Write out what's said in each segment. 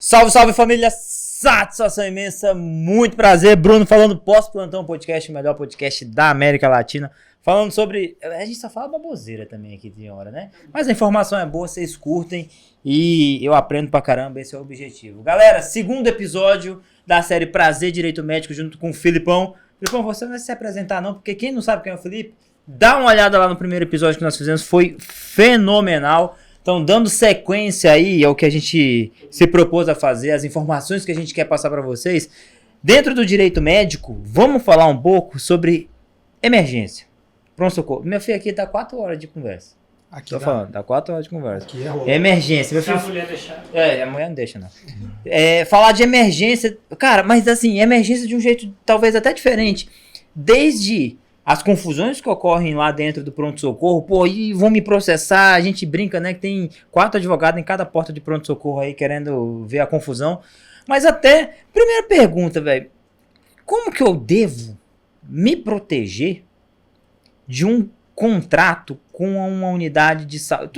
Salve, salve família, satisfação imensa, muito prazer, Bruno falando pós-plantão podcast, o melhor podcast da América Latina, falando sobre, a gente só fala baboseira também aqui de hora, né? Mas a informação é boa, vocês curtem e eu aprendo pra caramba, esse é o objetivo. Galera, segundo episódio da série Prazer Direito Médico junto com o Filipão. Filipão, você não vai se apresentar não, porque quem não sabe quem é o Felipe, dá uma olhada lá no primeiro episódio que nós fizemos, foi fenomenal. Então, dando sequência aí ao que a gente se propôs a fazer, as informações que a gente quer passar para vocês, dentro do direito médico, vamos falar um pouco sobre emergência. Pronto-socorro. Meu filho aqui tá 4 horas de conversa. Aqui Tô falando, tá 4 horas de conversa. Aqui é rolê. Emergência. Meu filho... Se a mulher deixar. A mulher não deixa, não. Falar de emergência, cara, mas assim, emergência de um jeito talvez até diferente. Desde as confusões que ocorrem lá dentro do pronto-socorro, pô, e vão me processar, a gente brinca, né, que tem 4 advogados em cada porta de pronto-socorro aí querendo ver a confusão. Mas até, primeira pergunta, velho, como que eu devo me proteger de um contrato com uma unidade de saúde?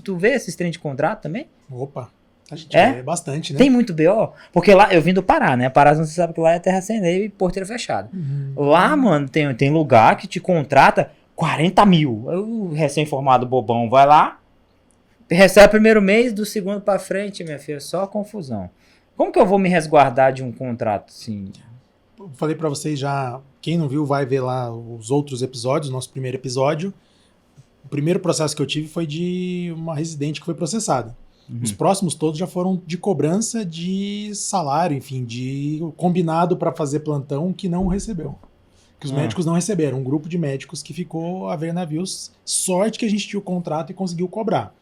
Tu vê esses trem de contrato também? Opa, a gente vê bastante, né? Tem muito BO? Porque lá, eu vim do Pará, né? Pará, você sabe que lá é terra sem lei e porteira fechada. Lá, mano, tem lugar que te contrata 40 mil. O recém-formado bobão vai lá, recebe o primeiro mês, do segundo pra frente, minha filha, só confusão. Como que eu vou me resguardar de um contrato assim? Eu falei pra vocês já, quem não viu vai ver lá os outros episódios, nosso primeiro episódio. O primeiro processo que eu tive foi de uma residente que foi processada. Os próximos todos já foram de cobrança de salário, enfim, de combinado para fazer plantão que não recebeu. Que os médicos não receberam. Um grupo de médicos que ficou a ver navios. Sorte que a gente tinha o contrato e conseguiu cobrar.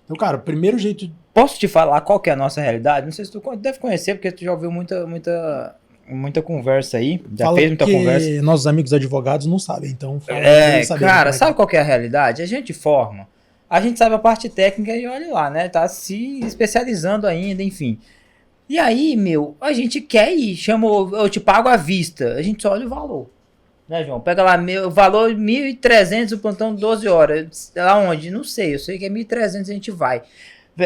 Então, cara, o primeiro jeito... Posso te falar qual que é a nossa realidade? Não sei se tu deve conhecer, porque tu já ouviu muita conversa aí. Já Fala fez muita conversa. nossos amigos advogados não sabem, então... Fala Cara, sabe qual que é a realidade? A gente forma. A gente sabe a parte técnica e olha lá, né? Tá se especializando ainda, enfim. E aí, meu, a gente quer ir. Eu te pago à vista. A gente só olha o valor. Né, João? Pega lá, meu valor 1.300, o plantão 12 horas. Aonde? Não sei. Eu sei que é 1.300 a gente vai.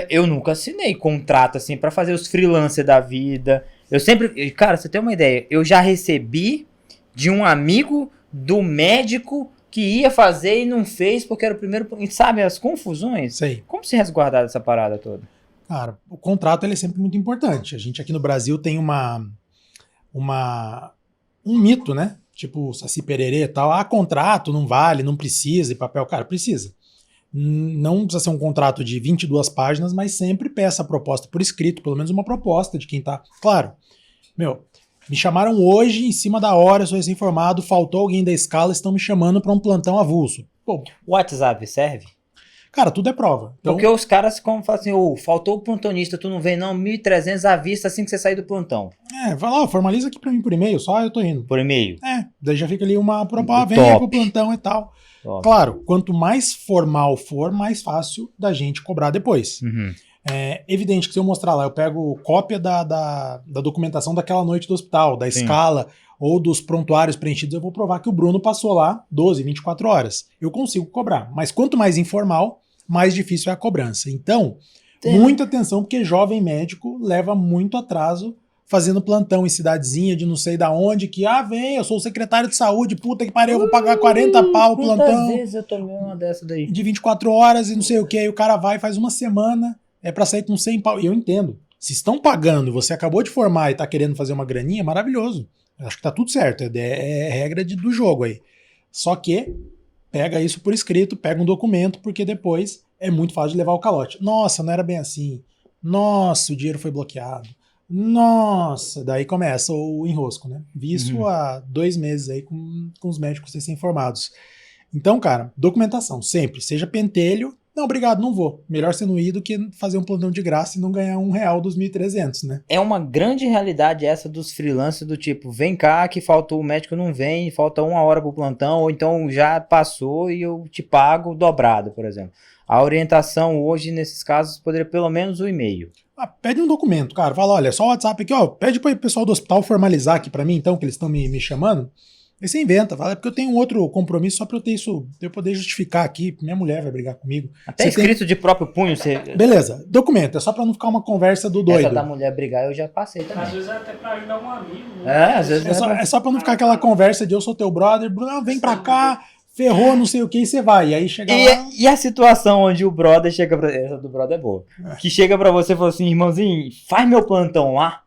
Eu nunca assinei contrato assim pra fazer os freelancers da vida. Eu sempre... Cara, você tem uma ideia. Eu já recebi de um amigo do médico que ia fazer e não fez porque era o primeiro... Sabe, as confusões? Sei. Como se resguardar dessa parada toda? Cara, o contrato ele é sempre muito importante. A gente aqui no Brasil tem um mito, né? Tipo, Saci Pererê e tal. Contrato, não vale, não precisa, e papel. Cara, precisa. Não precisa ser um contrato de 22 páginas, mas sempre peça a proposta por escrito, pelo menos uma proposta de quem tá... Claro, me chamaram hoje, em cima da hora, eu sou recém-informado, faltou alguém da escala, estão me chamando para um plantão avulso. Pô, o WhatsApp serve? Cara, tudo é prova. Então, porque os caras como falam assim, faltou o plantonista, tu não vem não, 1.300 à vista assim que você sair do plantão. Vai lá, formaliza aqui para mim por e-mail, só eu tô indo. Por e-mail? Daí já fica ali uma proposta, venha pro plantão e tal. Top. Claro, quanto mais formal for, mais fácil da gente cobrar depois. É evidente que se eu mostrar lá, eu pego cópia da documentação daquela noite do hospital, da escala ou dos prontuários preenchidos, eu vou provar que o Bruno passou lá 12, 24 horas. Eu consigo cobrar. Mas quanto mais informal, mais difícil é a cobrança. Então, muita atenção, porque jovem médico leva muito atraso fazendo plantão em cidadezinha de não sei da onde, que, eu sou o secretário de saúde, puta que pariu, eu vou pagar 40 pau o plantão. Quantas vezes eu tomei uma dessa daí? De 24 horas e não sei o que, aí o cara vai, faz uma semana... É pra sair com 100 pau. E eu entendo. Se estão pagando, você acabou de formar e tá querendo fazer uma graninha, maravilhoso. Eu acho que tá tudo certo. É regra do jogo aí. Só que pega isso por escrito, pega um documento, porque depois é muito fácil de levar o calote. Nossa, não era bem assim. Nossa, o dinheiro foi bloqueado. Nossa, daí começa o enrosco, né? Vi isso há 2 meses aí com os médicos recém-formados. Então, cara, documentação, sempre. Seja pentelho. Não, obrigado, não vou. Melhor você não ir do que fazer um plantão de graça e não ganhar R$1 dos 1.300, né? É uma grande realidade essa dos freelancers do tipo, vem cá que faltou, o médico não vem, falta 1 hora pro plantão, ou então já passou e eu te pago dobrado, por exemplo. A orientação hoje, nesses casos, poderia pelo menos o e-mail. Pede um documento, cara. Fala, olha, só o WhatsApp aqui, pede pro pessoal do hospital formalizar aqui pra mim, então, que eles estão me chamando. Aí você inventa, fala, é porque eu tenho um outro compromisso só pra eu ter isso, eu poder justificar aqui, minha mulher vai brigar comigo. Até Você escrito de próprio punho, você... Beleza, documento, é só pra não ficar uma conversa do doido. Essa da mulher brigar eu já passei também. Às vezes é até pra ajudar um amigo. Né? Às vezes É só pra não ficar aquela conversa de eu sou teu brother, Bruno, vem pra cá, ferrou, não sei o que, e você vai. E aí chega lá... E a situação onde o brother chega pra... Essa do brother é boa. Que chega pra você e fala assim, irmãozinho, faz meu plantão lá,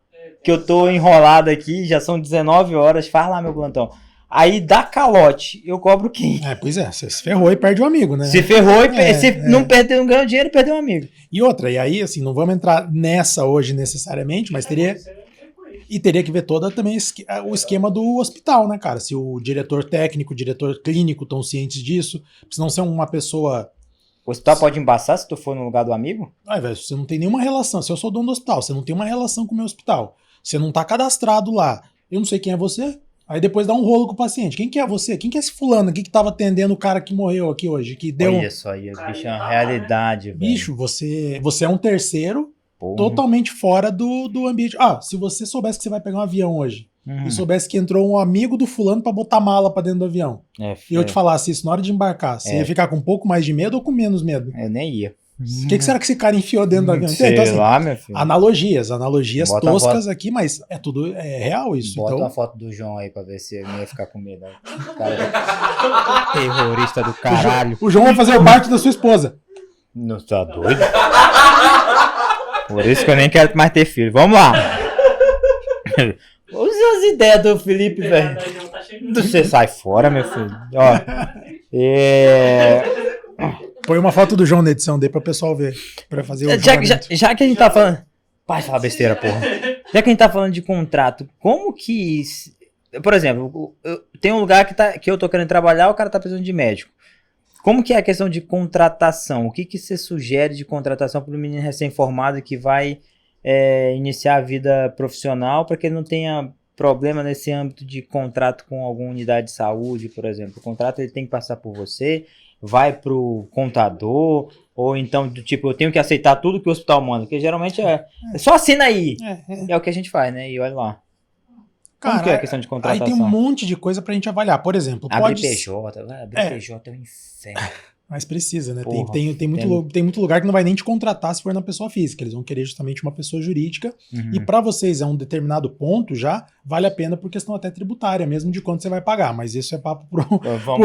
que eu tô enrolado aqui, já são 19 horas, faz lá meu plantão. Aí dá calote, eu cobro quem? Pois é, você se ferrou e perde um amigo, né? Se ferrou e não perdeu, não ganhou dinheiro, perdeu um amigo. E outra, e aí, assim, não vamos entrar nessa hoje necessariamente, mas teria que ver toda também o esquema do hospital, né, cara? Se o diretor técnico, o diretor clínico estão cientes disso, se não ser uma pessoa... O hospital pode embaçar se tu for no lugar do amigo? Velho, você não tem nenhuma relação. Se eu sou dono do hospital, você não tem uma relação com o meu hospital. Você não tá cadastrado lá. Eu não sei quem é você. Aí depois dá um rolo com o paciente. Quem que é você? Quem que é esse fulano aqui que tava atendendo o cara que morreu aqui hoje? Que deu... Olha só aí, bicho, é uma realidade, velho. Bicho, você é um terceiro Porra. totalmente fora do ambiente. Se você soubesse que você vai pegar um avião hoje e soubesse que entrou um amigo do fulano pra botar mala pra dentro do avião e eu te falasse isso na hora de embarcar, você ia ficar com um pouco mais de medo ou com menos medo? Eu nem ia. O que será que esse cara enfiou dentro do avião? Sei então, assim, lá, meu filho. analogias Bota toscas aqui, mas é tudo real isso. Bota então... uma foto do João aí pra ver se ele não ia ficar com medo. Cara, terrorista do caralho. O João vai fazer parte da sua esposa. Não tá doido? Por isso que eu nem quero mais ter filho. Vamos lá. Usa as ideias do Felipe, velho. Você sai fora, meu filho. Ó. Põe uma foto do João na edição dele pra o pessoal ver. Pra fazer o já que a gente tá falando... Pai, fala besteira, porra. Já que a gente tá falando de contrato, como que... Por exemplo, tem um lugar que eu tô querendo trabalhar, o cara tá precisando de médico. Como que é a questão de contratação? O que você sugere de contratação para o menino recém-formado que vai iniciar a vida profissional para que ele não tenha problema nesse âmbito de contrato com alguma unidade de saúde, por exemplo? O contrato ele tem que passar por você, vai para o contador, ou então do tipo, eu tenho que aceitar tudo que o hospital manda, porque geralmente é só assina aí. É o que a gente faz, né? E olha lá. Como Cara, que é a questão de contratação? Aí tem um monte de coisa pra gente avaliar. Por exemplo, abrir PJ é um inferno. Mas precisa, né? Porra, tem muito lugar que não vai nem te contratar se for na pessoa física. Eles vão querer justamente uma pessoa jurídica. E pra vocês, a um determinado ponto, já vale a pena por questão até tributária, mesmo de quanto você vai pagar. Mas isso é papo pro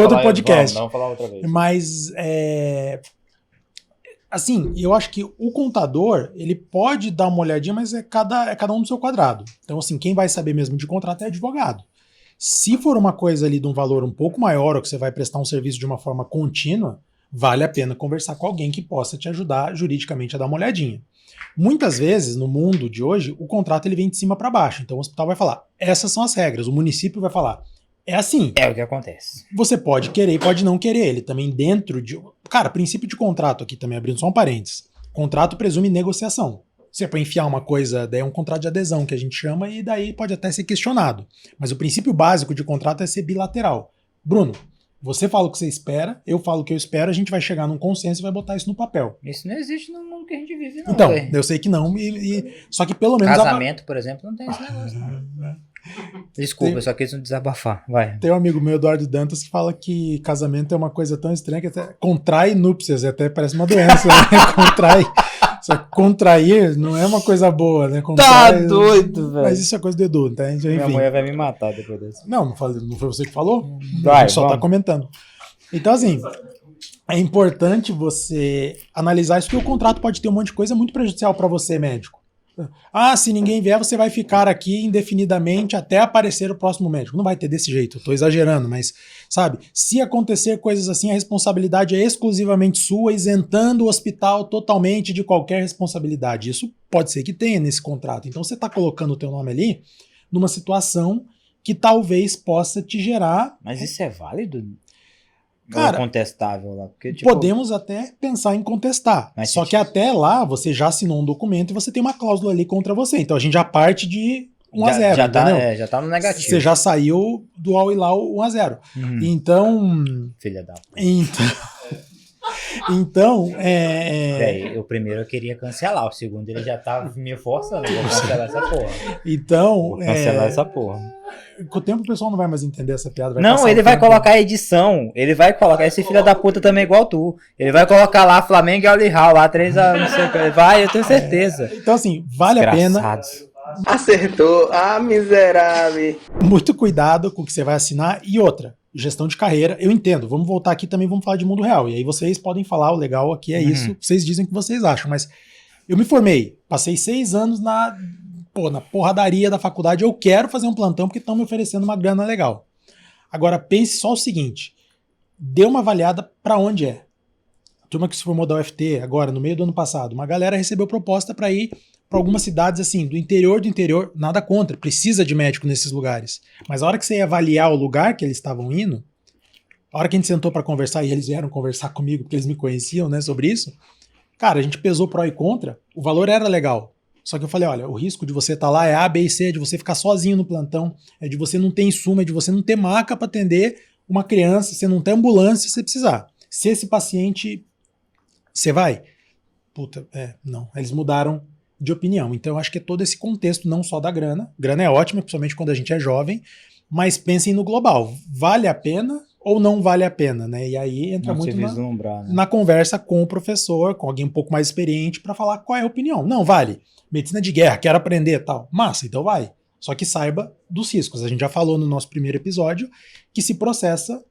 outro podcast. Vamos falar outra vez. Mas, assim, eu acho que o contador, ele pode dar uma olhadinha, mas é cada um no seu quadrado. Então, assim, quem vai saber mesmo de contrato é advogado. Se for uma coisa ali de um valor um pouco maior, ou que você vai prestar um serviço de uma forma contínua, vale a pena conversar com alguém que possa te ajudar juridicamente a dar uma olhadinha. Muitas vezes, no mundo de hoje, o contrato ele vem de cima para baixo. Então, o hospital vai falar, essas são as regras. O município vai falar, é assim. É o que acontece. Você pode querer e pode não querer. Ele também dentro de... Cara, princípio de contrato aqui também, abrindo só um parênteses. Contrato presume negociação. Você pode enfiar uma coisa, daí é um contrato de adesão que a gente chama e daí pode até ser questionado. Mas o princípio básico de contrato é ser bilateral. Bruno, você fala o que você espera, eu falo o que eu espero, a gente vai chegar num consenso e vai botar isso no papel. Isso não existe no mundo que a gente vive, não. Então, véio. eu sei que não, só que pelo menos... Casamento, por exemplo, não tem esse negócio. Desculpa, eu só quis desabafar. Vai. Tem um amigo meu, Eduardo Dantas, que fala que casamento é uma coisa tão estranha que até contrai núpcias, até parece uma doença, né? Só que contrair não é uma coisa boa, né? Tá doido, velho. Mas isso é coisa do Edu, tá? Enfim. Minha mulher vai me matar depois disso. Não foi você que falou? Vai, só tá comentando. Então, assim, é importante você analisar isso, porque o contrato pode ter um monte de coisa muito prejudicial para você, médico. Se ninguém vier, você vai ficar aqui indefinidamente até aparecer o próximo médico. Não vai ter desse jeito, eu tô exagerando, mas, sabe, se acontecer coisas assim, a responsabilidade é exclusivamente sua, isentando o hospital totalmente de qualquer responsabilidade. Isso pode ser que tenha nesse contrato. Então você tá colocando o teu nome ali numa situação que talvez possa te gerar... Mas isso é válido? Cara, ou é contestável lá? Porque, tipo, podemos até pensar em contestar. Só que até lá você já assinou um documento e você tem uma cláusula ali contra você. Então a gente já parte de 1-0. Já tá no negativo. Você já saiu do All e lá 1-0. Então. Filha da puta. Então, o primeiro eu queria cancelar, o segundo ele já tá me forçando. Vou cancelar essa porra. Então. Vou cancelar essa porra. Com o tempo o pessoal não vai mais entender essa piada. Não, ele vai colocar a edição. Ele vai colocar. Esse filho da puta também é igual tu. Ele vai colocar lá Flamengo e Al-Hilal lá, 3-1, não sei o que. Ele vai, eu tenho certeza. Então, assim, vale a pena. Acertou. Ah, miserável. Muito cuidado com o que você vai assinar. E outra, gestão de carreira. Eu entendo. Vamos voltar aqui também, vamos falar de mundo real. E aí vocês podem falar, o legal aqui é isso. Vocês dizem o que vocês acham. Mas eu me formei. Passei 6 anos na porradaria da faculdade. Eu quero fazer um plantão porque estão me oferecendo uma grana legal. Agora, pense só o seguinte. Dê uma avaliada para onde é. A turma que se formou da UFT agora, no meio do ano passado, uma galera recebeu proposta para ir para algumas cidades assim, do interior, nada contra, precisa de médico nesses lugares. Mas a hora que você ia avaliar o lugar que eles estavam indo, a hora que a gente sentou para conversar, e eles vieram conversar comigo, porque eles me conheciam, né, sobre isso, cara, a gente pesou pró e contra, o valor era legal. Só que eu falei, olha, o risco de você estar lá é A, B e C, de você ficar sozinho no plantão, é de você não ter insumo, é de você não ter maca para atender uma criança, você não ter ambulância se você precisar. Se esse paciente, você vai? Puta, não, eles mudaram de opinião. Então eu acho que é todo esse contexto, não só da grana. Grana é ótima, principalmente quando a gente é jovem, mas pensem no global. Vale a pena ou não vale a pena, né? E aí entra muito na conversa com o professor, com alguém um pouco mais experiente, para falar qual é a opinião. Não, vale. Medicina de guerra, quero aprender tal. Massa, então vai. Só que saiba dos riscos. A gente já falou no nosso primeiro episódio que se processa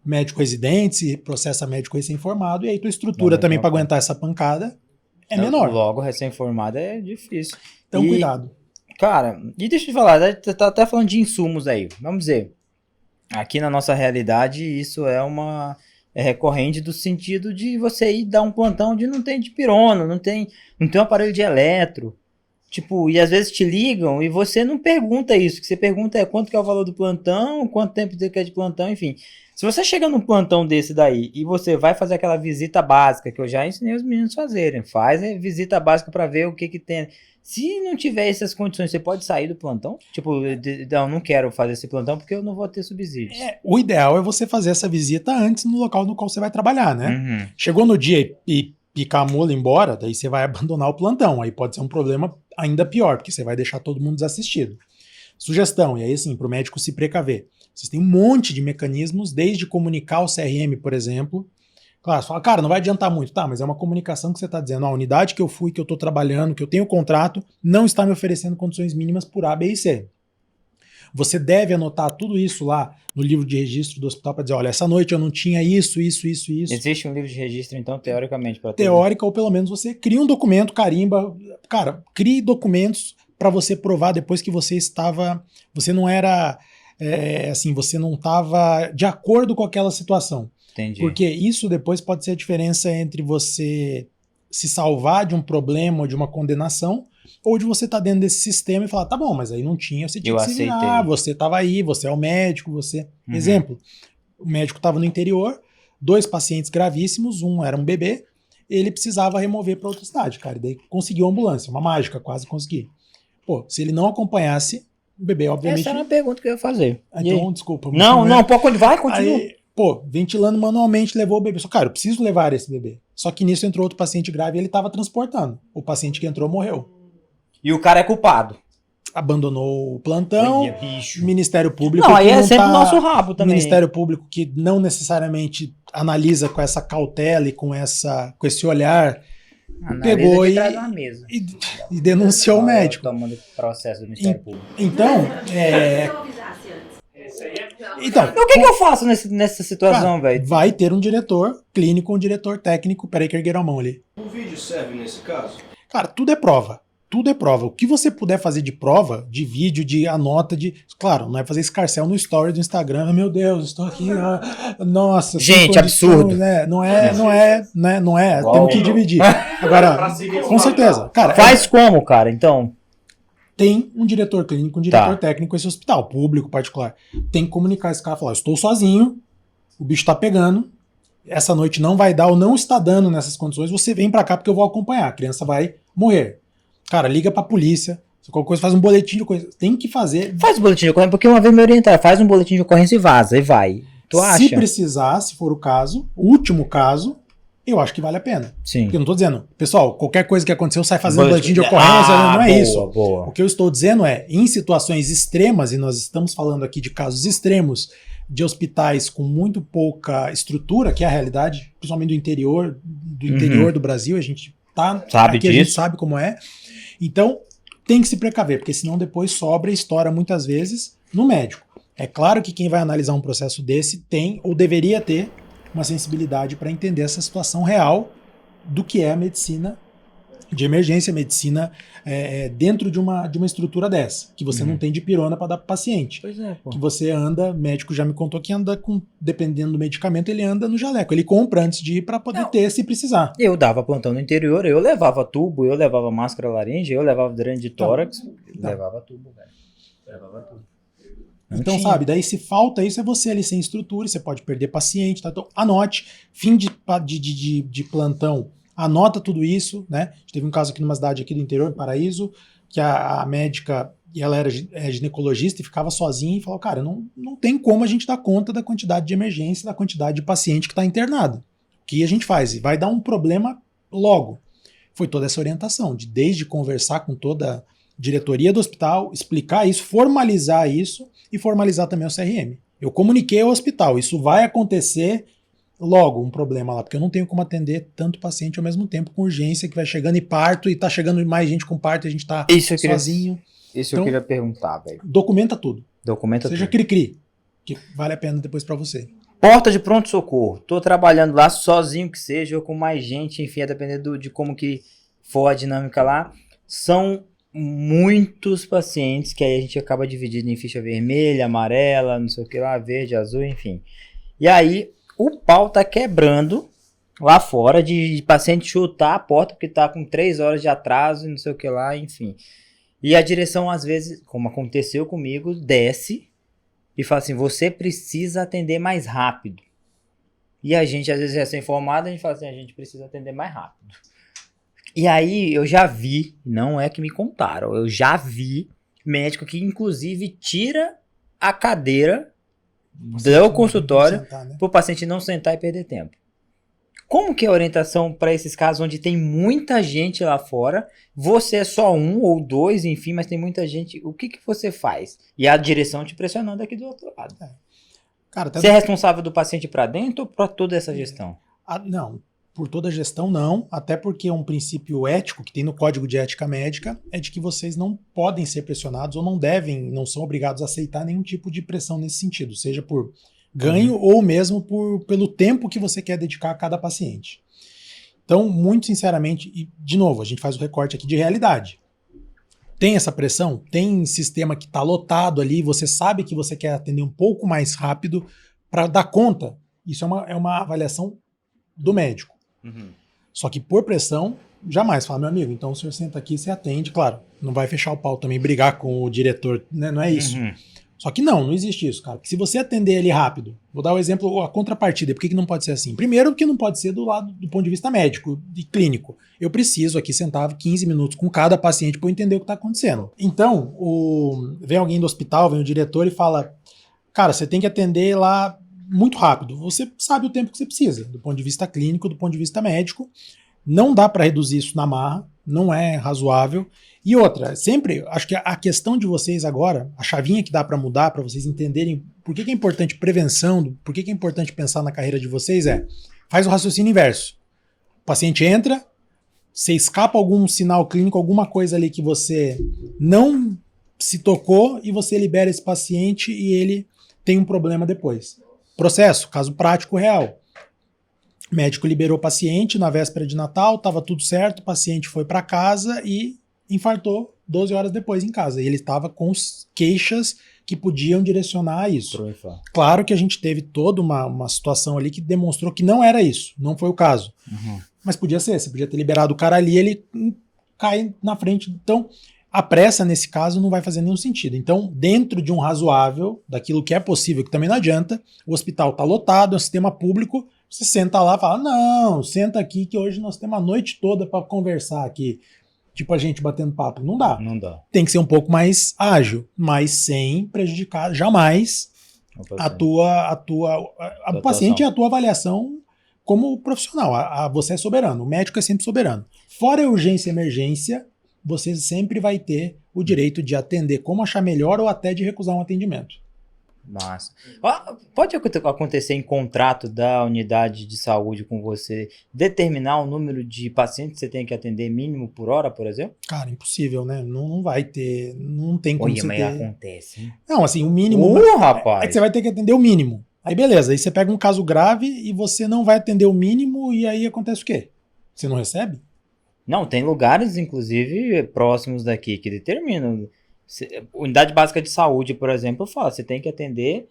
médico residente, se processa médico recém-formado, e aí tua estrutura também para aguentar essa pancada é menor. Logo, recém-formado é difícil. Então, cuidado. Cara, e deixa eu te falar, você tá até falando de insumos aí. Vamos dizer, aqui na nossa realidade, isso é recorrente do sentido de você ir dar um plantão onde não tem dipirona, não tem um aparelho de eletro. Tipo, e às vezes te ligam e você não pergunta isso. O que você pergunta é quanto que é o valor do plantão, quanto tempo você quer de plantão, enfim. Se você chega num plantão desse daí e você vai fazer aquela visita básica, que eu já ensinei os meninos a fazerem, faz a visita básica para ver o que tem. Se não tiver essas condições, você pode sair do plantão? Tipo, não quero fazer esse plantão porque eu não vou ter subsídios. O ideal é você fazer essa visita antes no local no qual você vai trabalhar, né? Chegou no dia e picar a mula e ir embora, daí você vai abandonar o plantão. Aí pode ser um problema ainda pior, porque você vai deixar todo mundo desassistido. Sugestão, e aí assim, para o médico se precaver. Vocês têm um monte de mecanismos, desde comunicar o CRM, por exemplo. Claro, você fala, cara, não vai adiantar muito. Tá, mas é uma comunicação que você está dizendo, a unidade que eu fui, que eu estou trabalhando, que eu tenho contrato, não está me oferecendo condições mínimas por A, B e C. Você deve anotar tudo isso lá no livro de registro do hospital para dizer, olha, essa noite eu não tinha isso. Existe um livro de registro, então, teoricamente, para teórica, ou pelo menos você cria um documento, carimba. Cara, crie documentos para você provar depois que você não era, você não estava de acordo com aquela situação. Entendi. Porque isso depois pode ser a diferença entre você se salvar de um problema ou de uma condenação, ou de você estar dentro desse sistema e falar, tá bom, mas aí não tinha, você tinha que se virar, você estava aí, você é o médico, você... Exemplo, o médico estava no interior, 2 pacientes gravíssimos, um era um bebê, ele precisava remover para outra cidade, cara, e daí conseguiu a ambulância, uma mágica, quase consegui. Pô, se ele não acompanhasse, o bebê, obviamente... Essa era a pergunta que eu ia fazer. Então, desculpa. Não, vai, continua. Aí, ventilando manualmente, levou o bebê. Só, cara, eu preciso levar esse bebê. Só que nisso entrou outro paciente grave e ele estava transportando. O paciente que entrou morreu. E o cara é culpado. Abandonou o plantão. Olha, bicho. Ministério Público. Não, aí é sempre o nosso rabo também. Ministério Público que não necessariamente analisa com essa cautela e com esse olhar. Pegou e denunciou o médico. Tomando processo do Ministério Público. Então, o que eu faço nessa situação, velho? Vai ter um diretor clínico, um diretor técnico. Peraí que ergueram a mão ali. O vídeo serve nesse caso? Cara, tudo é prova. Tudo é prova. O que você puder fazer de prova, de vídeo, de anota, claro, não é fazer escarcéu no story do Instagram. Meu Deus, estou aqui. Nossa. Gente, absurdo. Não é. Temos que dividir. Agora, com certeza. Cara, faz como, cara? Então... Tem um diretor clínico, um diretor técnico esse hospital, público, particular. Tem que comunicar esse cara, falar, estou sozinho, o bicho tá pegando, essa noite não vai dar ou não está dando nessas condições, você vem pra cá porque eu vou acompanhar, a criança vai morrer. Cara, liga pra polícia, se qualquer coisa, faz um boletim de ocorrência. Tem que fazer. Faz um boletim de ocorrência, porque uma vez me orientaram, faz um boletim de ocorrência e vaza, e vai. Tu acha? Se precisar, se for o caso, o último caso, eu acho que vale a pena. Sim. Porque eu não tô dizendo, pessoal, qualquer coisa que aconteceu, sai fazendo boletim de ocorrência, não é boa, isso. Boa. O que eu estou dizendo é, em situações extremas, e nós estamos falando aqui de casos extremos, de hospitais com muito pouca estrutura, que é a realidade, principalmente do interior do Brasil, a gente sabe aqui disso. a gente sabe como é. Então, tem que se precaver, porque senão depois sobra e estoura muitas vezes no médico. É claro que quem vai analisar um processo desse tem, ou deveria ter, uma sensibilidade para entender essa situação real do que é a medicina de emergência, medicina dentro de uma estrutura dessa, que você não tem de pirona para dar para o paciente. Pois é, pô. Que você anda, médico já me contou que anda com, dependendo do medicamento, ele anda no jaleco. Ele compra antes de ir para poder ter se precisar. Eu dava plantão no interior, eu levava tubo, eu levava máscara laringe, eu levava dreno de tórax, levava tubo, velho. Levava tudo. Não Então, tinha. sabe, daí se falta isso, é você ali sem estrutura, você pode perder paciente, tá? Então, anote, fim de plantão, anota tudo isso, né? A gente teve um caso aqui numa cidade aqui do interior, em Paraíso, que a médica, e ela era ginecologista e ficava sozinha e falou, cara, não tem como a gente dar conta da quantidade de emergência, da quantidade de paciente que está internado. O que a gente faz? Vai dar um problema logo. Foi toda essa orientação, desde conversar com toda a diretoria do hospital, explicar isso, formalizar isso e formalizar também o CRM. Eu comuniquei ao hospital, isso vai acontecer logo, um problema lá, porque eu não tenho como atender tanto paciente ao mesmo tempo com urgência, que vai chegando e parto, e tá chegando mais gente com parto e a gente tá sozinho. Isso Então, eu queria perguntar, velho. Documenta tudo. Documenta Seja tudo. cri-cri, que vale a pena depois pra você. Porta de pronto-socorro. Tô trabalhando lá sozinho que seja, ou com mais gente, enfim, a depender de como que for a dinâmica lá. São muitos pacientes que aí a gente acaba dividindo em ficha vermelha, amarela, não sei o que lá, verde, azul, enfim. E aí o pau tá quebrando lá fora de paciente chutar a porta porque tá com 3 horas de atraso e não sei o que lá, enfim. E a direção às vezes, como aconteceu comigo, desce e fala assim, você precisa atender mais rápido. E a gente às vezes é recém-formado, a gente fala assim, a gente precisa atender mais rápido. E aí eu já vi, não é que me contaram, eu já vi médico que inclusive tira a cadeira do consultório Sentar, né? para o paciente não sentar e perder tempo. Como que é a orientação para esses casos onde tem muita gente lá fora, você é só um ou dois, enfim, mas tem muita gente, o que você faz? E a direção te pressionando aqui do outro lado. Cara, Você é responsável do paciente para dentro ou para toda essa gestão? não, por toda a gestão não, até porque um princípio ético que tem no Código de Ética Médica é de que vocês não podem ser pressionados ou não são obrigados a aceitar nenhum tipo de pressão nesse sentido, seja por ganho ou mesmo pelo tempo que você quer dedicar a cada paciente. Então, muito sinceramente, e de novo, a gente faz o recorte aqui de realidade. Tem essa pressão? Tem sistema que está lotado ali, você sabe que você quer atender um pouco mais rápido para dar conta. Isso é uma avaliação do médico. Só que por pressão, jamais fala, meu amigo, então o senhor senta aqui e você atende, claro, não vai fechar o pau também, brigar com o diretor, né? Não é isso. Só que não existe isso, cara. Porque se você atender ele rápido, vou dar o exemplo, a contrapartida, por que não pode ser assim? Primeiro, porque não pode ser do ponto de vista médico e clínico. Eu preciso aqui sentar 15 minutos com cada paciente para eu entender o que está acontecendo. Então, vem alguém do hospital, vem o diretor e fala, cara, você tem que atender lá muito rápido. Você sabe o tempo que você precisa, do ponto de vista clínico, do ponto de vista médico. Não dá para reduzir isso na marra, não é razoável. E outra, sempre, acho que a questão de vocês agora, a chavinha que dá para mudar, para vocês entenderem por que é importante prevenção, por que é importante pensar na carreira de vocês faz o raciocínio inverso. O paciente entra, você escapa algum sinal clínico, alguma coisa ali que você não se tocou e você libera esse paciente e ele tem um problema depois. Processo, caso prático real. O médico liberou o paciente na véspera de Natal, estava tudo certo, o paciente foi para casa e infartou 12 horas depois em casa. E ele estava com queixas que podiam direcionar a isso. Claro que a gente teve toda uma situação ali que demonstrou que não era isso, não foi o caso. Mas podia ser, você podia ter liberado o cara ali, ele cai na frente. Então, a pressa nesse caso não vai fazer nenhum sentido. Então, dentro de um razoável, daquilo que é possível, que também não adianta, o hospital está lotado, é um sistema público, você senta lá e fala, não, senta aqui que hoje nós temos a noite toda para conversar aqui. Tipo a gente batendo papo. Não dá. Não dá. Tem que ser um pouco mais ágil, mas sem prejudicar jamais o paciente e a tua avaliação como profissional. Você é soberano, o médico é sempre soberano. Fora a urgência e emergência, você sempre vai ter o direito de atender como achar melhor ou até de recusar um atendimento. Massa. Pode acontecer em contrato da unidade de saúde com você determinar o número de pacientes que você tem que atender mínimo por hora, por exemplo? Cara, impossível, né? Não vai ter, não tem como Olha, você mas ter... acontece, hein? Não, assim, o mínimo... Rapaz! É que você vai ter que atender o mínimo. Aí beleza, aí você pega um caso grave e você não vai atender o mínimo e aí acontece o quê? Você não recebe? Não, tem lugares, inclusive, próximos daqui que determinam. Unidade básica de saúde, por exemplo, fala, você tem que atender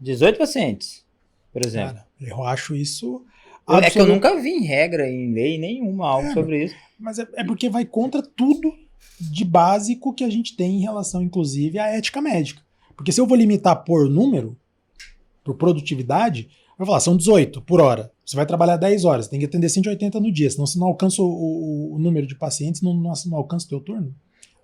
18 pacientes, por exemplo. Cara, eu acho isso... É que eu nunca vi em regra, em lei nenhuma, algo sobre isso. Mas é porque vai contra tudo de básico que a gente tem em relação, inclusive, à ética médica. Porque se eu vou limitar por número, por produtividade, eu vou falar, são 18 por hora. Você vai trabalhar 10 horas, tem que atender 180 no dia, senão você não alcança o número de pacientes, não alcança o teu turno.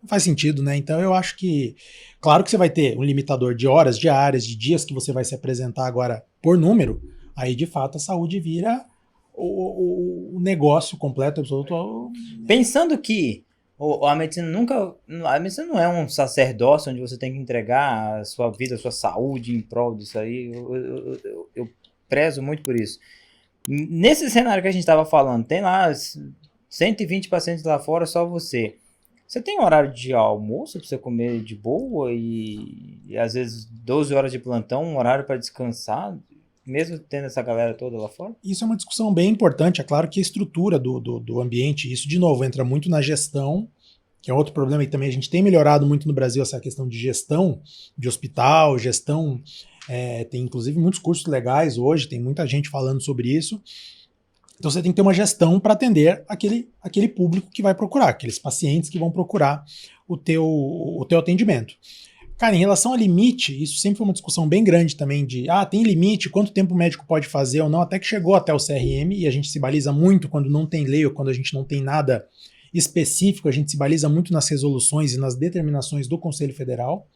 Não faz sentido, né? Então eu acho que, claro que você vai ter um limitador de horas diárias, de dias que você vai se apresentar agora por número, aí de fato a saúde vira o negócio completo, absoluto. Pensando que a medicina a medicina não é um sacerdócio onde você tem que entregar a sua vida, a sua saúde em prol disso aí, eu prezo muito por isso. Nesse cenário que a gente estava falando, tem lá 120 pacientes lá fora, só você. Você tem horário de almoço para você comer de boa e às vezes 12 horas de plantão, um horário para descansar, mesmo tendo essa galera toda lá fora? Isso é uma discussão bem importante. É claro que a estrutura do ambiente, isso de novo entra muito na gestão, que é outro problema, e também a gente tem melhorado muito no Brasil essa questão de gestão de hospital, gestão, tem inclusive muitos cursos legais hoje, tem muita gente falando sobre isso. Então você tem que ter uma gestão para atender aquele público que vai procurar, aqueles pacientes que vão procurar o teu atendimento. Cara, em relação a limite, isso sempre foi uma discussão bem grande também de, tem limite, quanto tempo o médico pode fazer ou não, até que chegou até o CRM, e a gente se baliza muito quando não tem lei ou quando a gente não tem nada específico, a gente se baliza muito nas resoluções e nas determinações do Conselho Federal.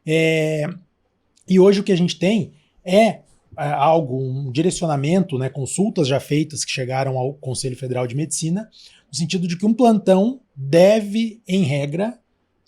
E hoje o que a gente tem é um direcionamento, né, consultas já feitas que chegaram ao Conselho Federal de Medicina, no sentido de que um plantão deve, em regra,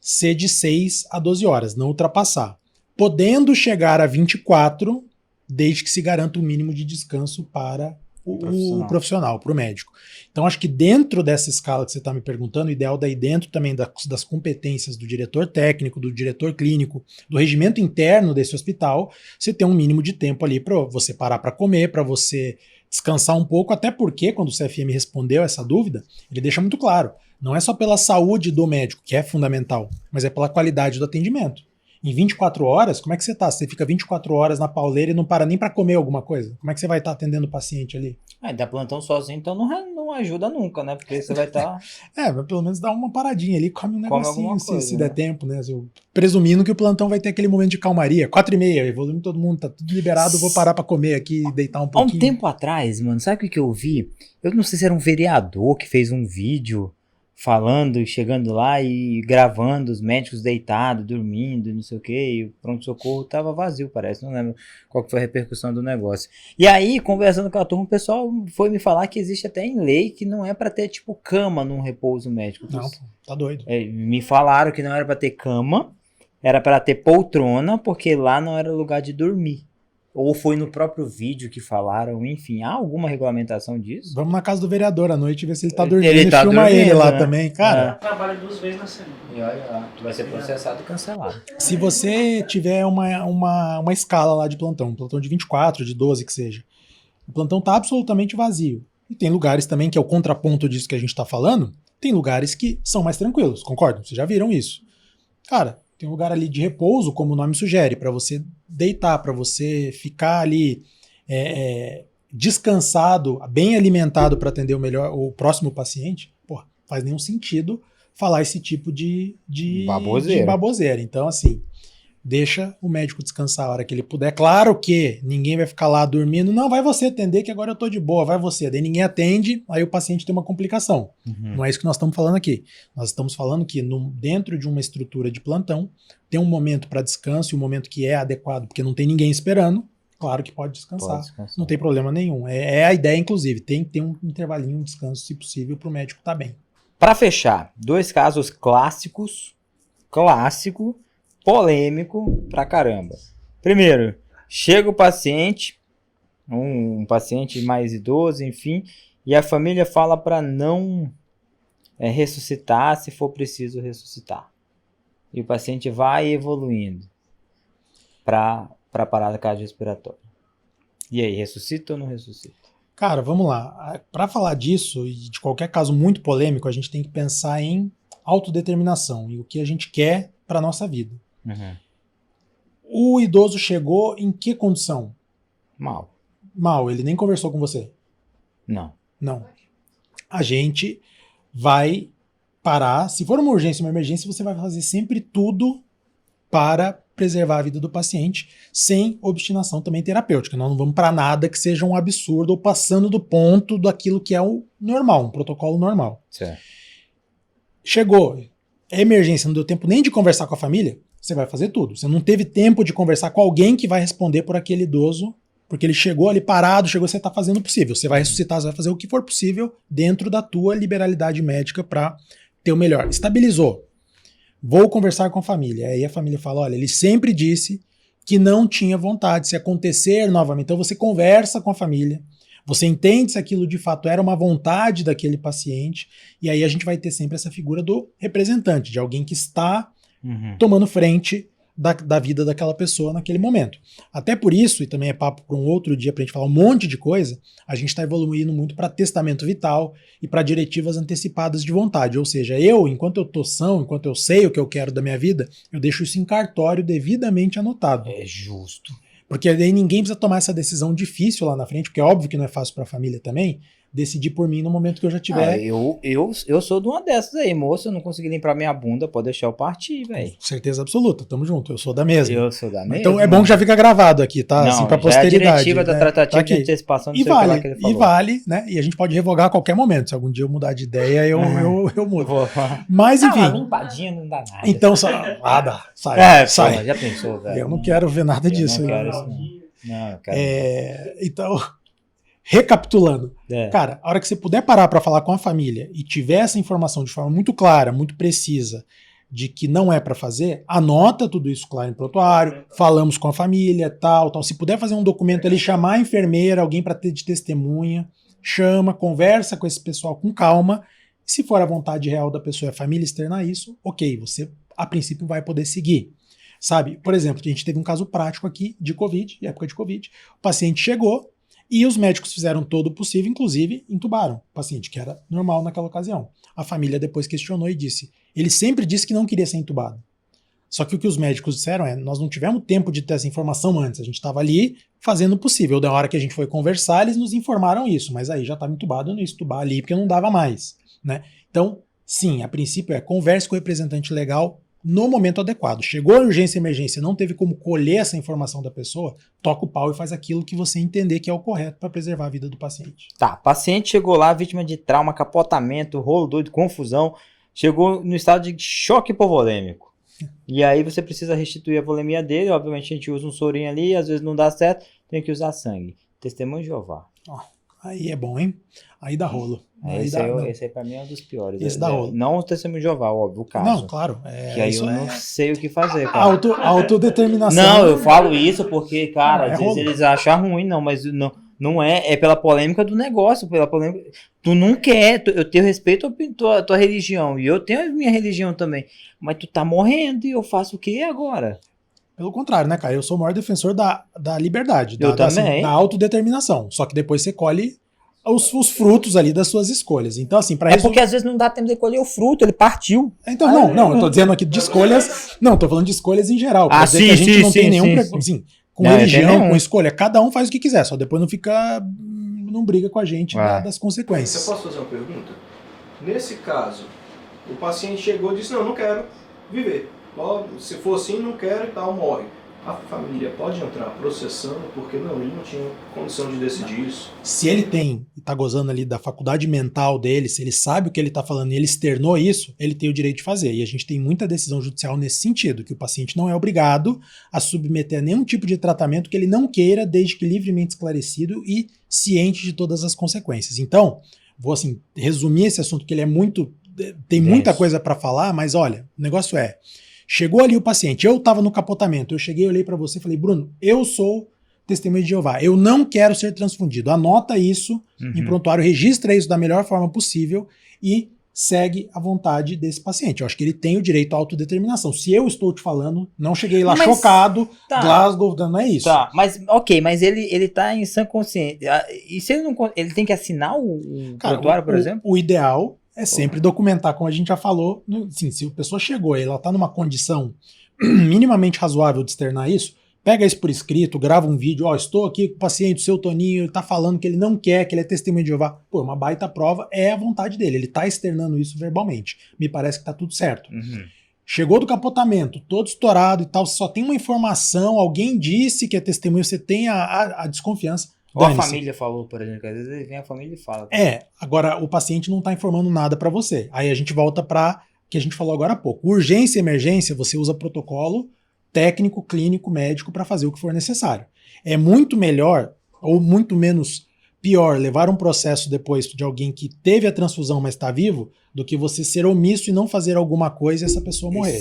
ser de 6 a 12 horas, não ultrapassar. Podendo chegar a 24, desde que se garanta o mínimo de descanso para o profissional, para o médico. Então, acho que dentro dessa escala que você está me perguntando, o ideal daí dentro também das competências do diretor técnico, do diretor clínico, do regimento interno desse hospital, você tem um mínimo de tempo ali para você parar para comer, para você descansar um pouco, até porque, quando o CFM respondeu essa dúvida, ele deixa muito claro, não é só pela saúde do médico, que é fundamental, mas é pela qualidade do atendimento. Em 24 horas, como é que você tá? Você fica 24 horas na pauleira e não para nem para comer alguma coisa? Como é que você vai estar atendendo o paciente ali? Dá plantão sozinho, então não ajuda nunca, né? Porque você vai estar... mas pelo menos dá uma paradinha ali, come um negocinho, coisa, se der tempo, né? Presumindo que o plantão vai ter aquele momento de calmaria. 4h30, evoluindo todo mundo, tá tudo liberado, vou parar pra comer aqui e deitar um pouquinho. Há um tempo atrás, mano, sabe o que eu vi? Eu não sei se era um vereador que fez um vídeo falando, chegando lá e gravando os médicos deitados, dormindo, não sei o que, e o pronto-socorro tava vazio, parece, não lembro qual que foi a repercussão do negócio. E aí, conversando com a turma, o pessoal foi me falar que existe até em lei que não é pra ter, tipo, cama num repouso médico. Não, tá doido. Me falaram que não era pra ter cama, era pra ter poltrona, porque lá não era lugar de dormir. Ou foi no próprio vídeo que falaram, enfim, há alguma regulamentação disso? Vamos na casa do vereador à noite ver se ele tá dormindo Ele tá filma dormindo, ele lá né? também, cara. Trabalha 2 vezes na semana. E olha lá, tu vai ser processado e cancelado. Se você tiver uma escala lá de plantão, um plantão de 24, de 12 que seja, o plantão tá absolutamente vazio. E tem lugares também, que é o contraponto disso que a gente tá falando, tem lugares que são mais tranquilos, concordam? Vocês já viram isso. Cara, tem um lugar ali de repouso, como o nome sugere, para você deitar, para você ficar ali descansado, bem alimentado para atender o próximo paciente. Pô, faz nenhum sentido falar esse tipo de baboseira. Então, assim, deixa o médico descansar a hora que ele puder. Claro que ninguém vai ficar lá dormindo. Não, vai você atender que agora eu tô de boa, vai você. Daí ninguém atende, aí o paciente tem uma complicação. Uhum. Não é isso que nós estamos falando aqui. Nós estamos falando que dentro de uma estrutura de plantão, tem um momento para descanso e um momento que é adequado, porque não tem ninguém esperando. Claro que pode descansar. Pode descansar. Não tem problema nenhum. É a ideia, inclusive. Tem que ter um intervalinho, um descanso, se possível, para o médico estar bem. Para fechar, 2 casos clássico, polêmico pra caramba. Primeiro, chega o paciente, um paciente mais idoso, enfim, e a família fala para não ressuscitar se for preciso ressuscitar. E o paciente vai evoluindo para parada cardiorrespiratória. E aí, ressuscita ou não ressuscita? Cara, vamos lá. Para falar disso e de qualquer caso muito polêmico, a gente tem que pensar em autodeterminação e o que a gente quer para nossa vida. Uhum. O idoso chegou em que condição? Mal. Mal, ele nem conversou com você? Não. Não. A gente vai parar, se for uma urgência, uma emergência, você vai fazer sempre tudo para preservar a vida do paciente, sem obstinação também terapêutica. Nós não vamos para nada que seja um absurdo ou passando do ponto daquilo que é o normal, um protocolo normal. Certo. Chegou, é emergência, não deu tempo nem de conversar com a família, você vai fazer tudo. Você não teve tempo de conversar com alguém que vai responder por aquele idoso, porque ele chegou ali parado, você está fazendo o possível. Você vai ressuscitar, você vai fazer o que for possível dentro da tua liberalidade médica para ter o melhor. Estabilizou. Vou conversar com a família. Aí a família fala, olha, ele sempre disse que não tinha vontade. Se acontecer novamente, então você conversa com a família, você entende se aquilo de fato era uma vontade daquele paciente, e aí a gente vai ter sempre essa figura do representante, de alguém que está tomando frente da vida daquela pessoa naquele momento. Até por isso, e também é papo para um outro dia para a gente falar um monte de coisa, a gente está evoluindo muito para testamento vital e para diretivas antecipadas de vontade. Ou seja, enquanto eu tô são, enquanto eu sei o que eu quero da minha vida, eu deixo isso em cartório devidamente anotado. É justo. Porque aí ninguém precisa tomar essa decisão difícil lá na frente, porque é óbvio que não é fácil para a família também, decidir por mim no momento que eu já tiver. Eu sou de uma dessas aí, moça, eu não consegui limpar minha bunda, pode deixar eu partir, velho. Certeza absoluta, tamo junto, eu sou da mesma. Eu sou da mesma. Então é bom que já fica gravado aqui, tá? Não, assim, pra já posteridade. É a diretiva da né? tratativa Tá de antecipação, não e sei o que lá vale, que ele falou. e vale, né? E a gente pode revogar a qualquer momento. Se algum dia eu mudar de ideia, eu mudo. Mas enfim. Uma limpadinha não dá nada. Então, sai. Pô, já pensou, velho? Eu não quero ver nada disso. Não aí. quero isso, não. Eu quero. Então, recapitulando. É. Cara, a hora que você puder parar para falar com a família e tiver essa informação de forma muito clara, muito precisa, de que não é para fazer, anota tudo isso claro em prontuário, falamos com a família, tal. Se puder fazer um documento ali, chamar a enfermeira, alguém para ter de testemunha, chama, conversa com esse pessoal com calma. Se for a vontade real da pessoa e a família externar isso, ok, você a princípio vai poder seguir. Sabe? Por exemplo, a gente teve um caso prático aqui de Covid, época de Covid. O paciente chegou e os médicos fizeram todo o possível, inclusive intubaram o paciente, que era normal naquela ocasião. A família depois questionou e disse, ele sempre disse que não queria ser intubado. Só que o que os médicos disseram nós não tivemos tempo de ter essa informação antes, a gente estava ali fazendo o possível. Da hora que a gente foi conversar, eles nos informaram isso, mas aí já estava intubado, eu não ia intubar ali porque não dava mais, né? Então, sim, a princípio converse com o representante legal no momento adequado. Chegou a urgência e emergência, não teve como colher essa informação da pessoa, toca o pau e faz aquilo que você entender que é o correto para preservar a vida do paciente. Tá, paciente chegou lá, vítima de trauma, capotamento, rolo doido, confusão, chegou no estado de choque hipovolêmico. E aí você precisa restituir a volemia dele, obviamente a gente usa um sorinho ali, às vezes não dá certo, tem que usar sangue. Testemunho de Jeová. Aí é bom, hein? Aí dá rolo. Esse aí pra mim é um dos piores. Esse dá rolo. Não o testemunho de Jeová, óbvio, o caso. Não, claro. Que aí eu não sei o que fazer, cara. Autodeterminação. Não, eu falo isso porque, cara, às vezes rolo. eles acham ruim, não, mas não é pela polêmica do negócio, pela polêmica. Tu não quer, eu tenho respeito à tua religião, e eu tenho a minha religião também, mas tu tá morrendo e eu faço o que agora? Pelo contrário, né, cara? Eu sou o maior defensor da liberdade, Eu também. da autodeterminação. Só que depois você colhe os frutos ali das suas escolhas. Então, assim, para porque às vezes não dá tempo de colher o fruto, ele partiu. Então, não, eu tô dizendo aqui de escolhas. Não, tô falando de escolhas em geral. Pra dizer que a gente não tem nenhum preconceito. Com religião, com escolha, cada um faz o que quiser, só depois não briga com a gente das consequências. Eu posso fazer uma pergunta? Nesse caso, o paciente chegou e disse, não quero viver. Se for assim, não quero e tal, morre. a família pode entrar processando porque não, ele não tinha condição de decidir isso. Se ele tá gozando ali da faculdade mental dele, se ele sabe o que ele tá falando e ele externou isso, ele tem o direito de fazer. E a gente tem muita decisão judicial nesse sentido, que o paciente não é obrigado a submeter a nenhum tipo de tratamento que ele não queira, desde que livremente esclarecido e ciente de todas as consequências. Então, vou assim, resumir esse assunto, que ele é muito... Tem muita coisa para falar, mas olha, o negócio é... Chegou ali o paciente, eu estava no capotamento, eu cheguei, olhei para você e falei, Bruno, eu sou testemunha de Jeová, eu não quero ser transfundido. Anota isso em prontuário, registra isso da melhor forma possível e segue a vontade desse paciente. Eu acho que ele tem o direito à autodeterminação. Se eu estou te falando, não cheguei lá chocado, Glasgow, não é isso. Tá, mas mas ele tá em sã consciência. E se ele não... Ele tem que assinar o prontuário, por exemplo? O ideal é sempre documentar, como a gente já falou. Assim, se a pessoa chegou e ela está numa condição minimamente razoável de externar isso, pega isso por escrito, grava um vídeo, estou aqui com o paciente, o seu Toninho, ele está falando que ele não quer, que ele é testemunha de Jeová. Pô, uma baita prova, é a vontade dele, ele está externando isso verbalmente. Me parece que está tudo certo. Chegou do capotamento, todo estourado e tal, só tem uma informação, alguém disse que é testemunha, você tem a desconfiança. Ou a família falou, por exemplo, que às vezes vem a família e fala. Agora o paciente não está informando nada para você. Aí a gente volta para o que a gente falou agora há pouco. Urgência e emergência, você usa protocolo técnico, clínico, médico para fazer o que for necessário. É muito melhor, ou muito menos pior, levar um processo depois de alguém que teve a transfusão, mas está vivo, do que você ser omisso e não fazer alguma coisa e essa pessoa morrer.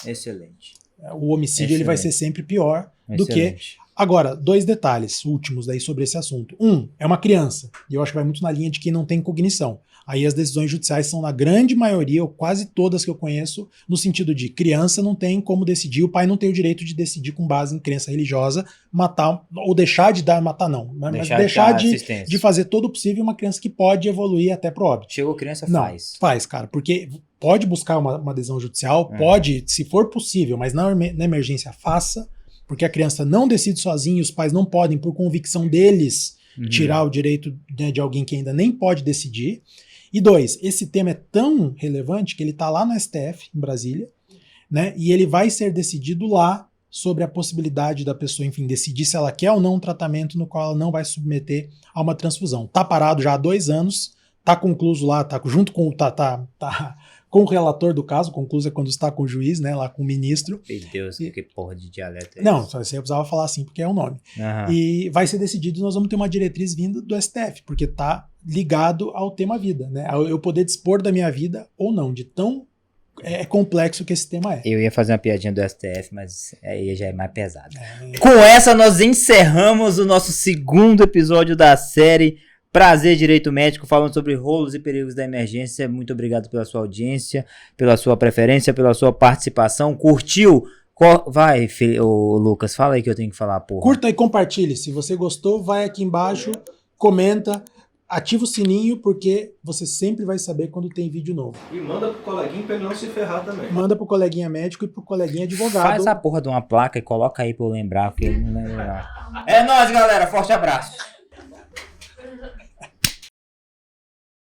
Excelente. O homicídio ele vai ser sempre pior do que... Agora, 2 detalhes últimos daí sobre esse assunto. É uma criança, e eu acho que vai muito na linha de quem não tem cognição. Aí as decisões judiciais são, na grande maioria, ou quase todas que eu conheço, no sentido de criança não tem como decidir, o pai não tem o direito de decidir com base em crença religiosa, matar, ou deixar de dar, matar não, mas deixar de fazer todo o possível uma criança que pode evoluir até pro óbito. Chegou criança, Faz, cara, porque pode buscar uma adesão judicial, pode, se for possível, mas na emergência faça, porque a criança não decide sozinha, os pais não podem, por convicção deles, tirar o direito de alguém que ainda nem pode decidir. E 2, esse tema é tão relevante que ele está lá no STF, em Brasília, né? E ele vai ser decidido lá sobre a possibilidade da pessoa, enfim, decidir se ela quer ou não um tratamento no qual ela não vai submeter a uma transfusão. Está parado já há 2 anos, está concluso lá, está junto com com o relator do caso, concluso é quando está com o juiz, né, lá com o ministro. Meu Deus, que porra de dialeto é Não, só você precisava falar assim, porque é o nome. E vai ser decidido, nós vamos ter uma diretriz vinda do STF, porque está ligado ao tema vida, né? Eu poder dispor da minha vida ou não, de tão complexo que esse tema é. Eu ia fazer uma piadinha do STF, mas aí já é mais pesado. Com essa, nós encerramos o nosso 2º episódio da série Prazer Direito Médico, falando sobre rolos e perigos da emergência. Muito obrigado pela sua audiência, pela sua preferência, pela sua participação. Curtiu? Vai, Lucas, fala aí que eu tenho que falar, porra. Curta e compartilhe. Se você gostou, vai aqui embaixo, comenta, ativa o sininho, porque você sempre vai saber quando tem vídeo novo. E manda pro coleguinha pra ele não se ferrar também. Manda pro coleguinha médico e pro coleguinha advogado. Faz a porra de uma placa e coloca aí pra eu lembrar, porque ele não vai lembrar. É nóis, galera. Forte abraço.